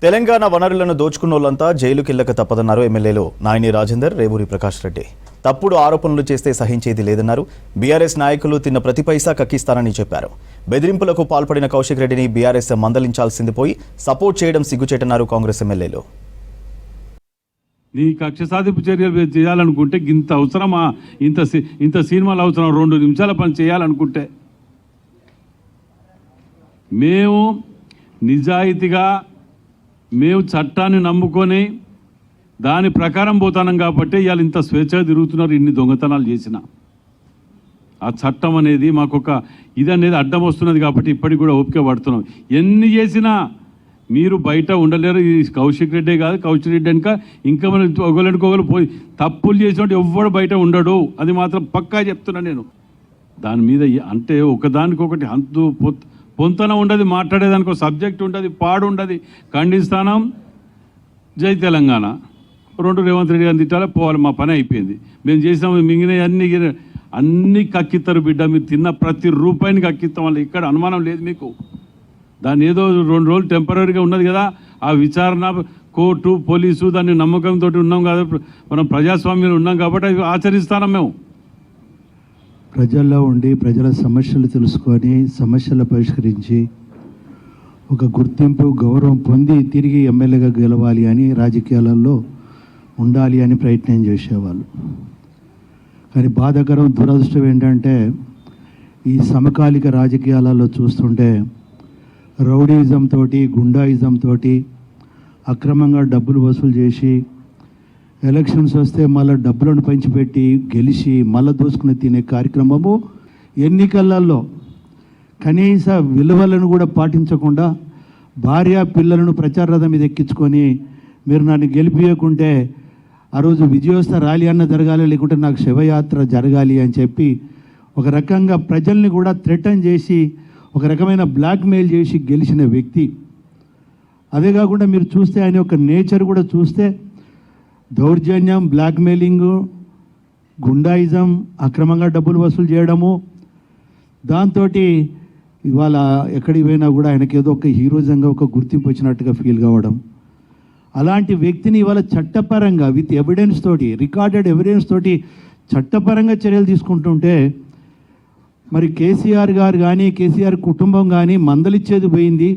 తెలంగాణ వనరులను దోచుకున్నోళ్లంతా జైలుకెళ్లక తప్పదన్నారు ఎమ్మెల్యేలు నాయని రాజేందర్, రేవూరి ప్రకాష్ రెడ్డి. తప్పుడు ఆరోపణలు చేస్తే సహించేది లేదన్నారు. బీఆర్ఎస్ నాయకులు తిన్న ప్రతి పైసా కక్కిస్తారని చెప్పారు. బెదిరింపులకు పాల్పడిన కౌశిక్ రెడ్డిని బీఆర్ఎస్ మందలించాల్సింది పోయి సపోర్ట్ చేయడం సిగ్గుచేటన్నారు కాంగ్రెస్ ఎమ్మెల్యేలు. నీ కక్ష సాధింపు చర్యలు చేయాలనుకుంటే ఇంత అవసరమా? ఇంత సినిమాలు అవసరం? 2 నిమిషాల పని చేయాలనుకుంటే మేము నిజాయితీగా మేము చట్టాన్ని నమ్ముకొని దాని ప్రకారం పోతానం కాబట్టి ఇవాళ ఇంత స్వేచ్ఛగా తిరుగుతున్నారు. ఇన్ని దొంగతనాలు చేసిన ఆ చట్టం అనేది మాకొక ఇదనేది అడ్డం వస్తున్నది కాబట్టి ఇప్పటికి కూడా ఓపిక పడుతున్నాం. ఎన్ని చేసినా మీరు బయట ఉండలేరు. ఈ కౌశిక్ రెడ్డే కాదు, కౌశిక్ రెడ్డి వెనుక ఇంకా మనం ఒకరికొకరు పోయి తప్పులు చేసినట్టు ఎవ్వడు బయట ఉండడు. అది మాత్రం పక్కా చెప్తున్నా నేను. దాని మీద అంటే ఒకదానికొకటి హంతు పొంతన ఉండదు, మాట్లాడేదానికి ఒక సబ్జెక్ట్ ఉంటుంది, పాడు ఉండదు. ఖండిస్తానం, జై తెలంగాణ. 2 రేవంత్ రెడ్డి గారిని తిట్టాలి, పోవాలి, మా పని అయిపోయింది. మేము చేసినాము. మిగిలిన అన్ని కక్కిస్తారు బిడ్డ. మీరు తిన్న ప్రతి రూపాయిని కక్కిస్తాం వల్ల ఇక్కడ అనుమానం లేదు మీకు. దాన్ని ఏదో 2 రోజులు టెంపరీగా ఉన్నది కదా, ఆ విచారణ కోర్టు పోలీసు దాన్ని నమ్మకంతో ఉన్నాం కదా, మనం ప్రజాస్వామ్యంలో ఉన్నాం కాబట్టి అవి ఆచరిస్తాం. మేము ప్రజల్లో ఉండి ప్రజల సమస్యలు తెలుసుకొని సమస్యలు పరిష్కరించి ఒక గుర్తింపు గౌరవం పొంది తిరిగి ఎమ్మెల్యేగా గెలవాలి అని రాజకీయాలలో ఉండాలి అని ప్రయత్నం చేసేవాళ్ళు. కానీ బాధాకరం, దురదృష్టం ఏంటంటే ఈ సమకాలిక రాజకీయాలలో చూస్తుంటే రౌడీయిజం తోటి, గుండాయిజం తోటి అక్రమంగా డబ్బులు వసూలు చేసి ఎలక్షన్స్ వస్తే మళ్ళీ డబ్బులను పంచిపెట్టి గెలిచి మళ్ళీ దోసుకుని తినే కార్యక్రమము ఎన్నికలలో కనీస విలువలను కూడా పాటించకుండా భార్య పిల్లలను ప్రచార రథం మీద ఎక్కించుకొని మీరు నన్ను గెలిపియకుంటే ఆ రోజు విజయోత్సవ ర్యాలీ అన్న జరగాలి, లేకుంటే నాకు శవయాత్ర జరగాలి అని చెప్పి ఒక రకంగా ప్రజల్ని కూడా థ్రెటన్ చేసి ఒక రకమైన బ్లాక్మెయిల్ చేసి గెలిచిన వ్యక్తి. అదే కాకుండా మీరు చూస్తే ఆయన యొక్క నేచర్ కూడా చూస్తే దౌర్జన్యం, బ్లాక్మెయిలింగు, గుండాయిజం, అక్రమంగా డబ్బులు వసూలు చేయడము, దాంతో ఇవాళ ఎక్కడికి పోయినా కూడా ఆయనకి ఏదో ఒక హీరోజంగా ఒక గుర్తింపు వచ్చినట్టుగా ఫీల్ కావడం. అలాంటి వ్యక్తిని ఇవాళ చట్టపరంగా విత్ ఎవిడెన్స్ తోటి, రికార్డెడ్ ఎవిడెన్స్ తోటి చట్టపరంగా చర్యలు తీసుకుంటుంటే మరి కేసీఆర్ గారు కానీ కేసీఆర్ కుటుంబం కానీ మందలిచ్చేది పోయింది.